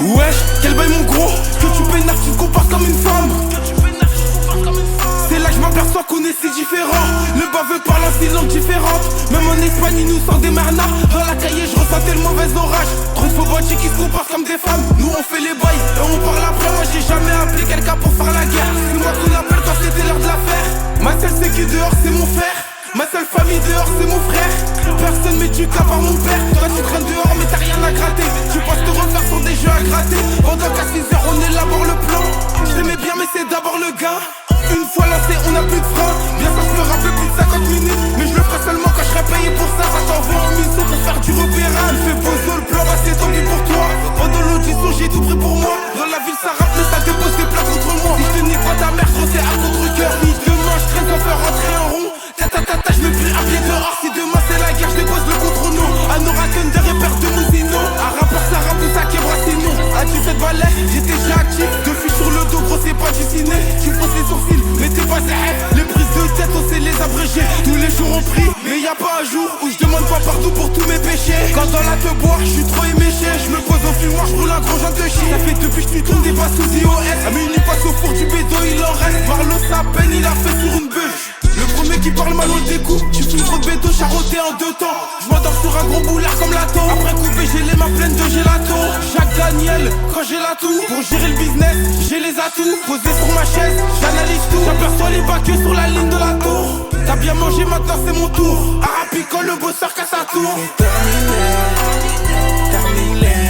Wesh, quel bail mon gros. Que tu pénares, tu te compares comme une femme. C'est là que je m'aperçois qu'on est si différents. Le baveux parle en 6 langues différentes. Même en Espagne ils nous sortent des mernards. Dans la cahier je ressentais le mauvais orage. Trop de faux bandits qui se comportent comme des femmes. Nous on fait les bails et on parle après. Moi j'ai jamais appelé quelqu'un pour faire la guerre. C'est moi qu'on appelle quand c'était l'heure de la faire. Ma seule sécu dehors c'est mon frère. Ma seule famille dehors c'est mon frère. Personne m'éduque à part mon père. Toi tu traînes dehors mais t'as rien à gratter. Tu penses te refaire sur des jeux à gratter. Pendant qu'à 6 heures on élabore le plan. Je t'aimais bien mais c'est d'abord le gain. Une fois lancé, on n'a plus de frein. Bien ça se me rappelle plus de 50 minutes. Mais je le ferai seulement quand je serai payé pour ça. Ça t'envoie en mission pour faire du repérage. Il fait beau le plan, bah c'est tant pis pour toi. Pendant l'audition, j'ai tout pris pour moi. Dans la ville, ça rappe, mais ça dépose des plaques contre moi. Si je te nique pas ta mère, gros, c'est à contre-cœur. Ni demain, je traîne sans faire rentrer un rond. Ta, je me plie un pied dehors. Si demain c'est la guerre, je dépose le contre-nom. Un Oracle derrière père de Mousino. Un rappeur, ça rappe, ça québra sinon. À 17 balais, j'étais déjà actif. Deux filles sur le dos, gros, c'est pas du ciné. Tu poses les sourcils. Mais t'es pas sérieux, les prises de tête on sait les abréger. Tous les jours on prie, mais y'a pas un jour où je demande pas partout pour tous mes péchés. Quand dans la te boire, je suis trop éméché. Je me pose au fumoir, je roule un gros joint de chien. Ça fait depuis que tu tournes des passes sous iOS. Ah mais il passe au four du bédo, il en reste. Marlo sa peine, il a fait sur une bûche. Le premier qui parle mal on le découpe. Tu fumes trop de bédo, charotté en 2 temps. Je m'endors sur un gros boulard comme lato. Après couper, j'ai les mains pleines de gelato. Jacques Daniel, quand j'ai la toux. Pour gérer le business, j'ai les atouts. Posé sur ma chaise, j'analyse tout. J'aperçois les baquets sur la ligne de la tour. T'as bien mangé, maintenant c'est mon tour. Arapico, le bosseur casse sa tour. Terminé, terminé.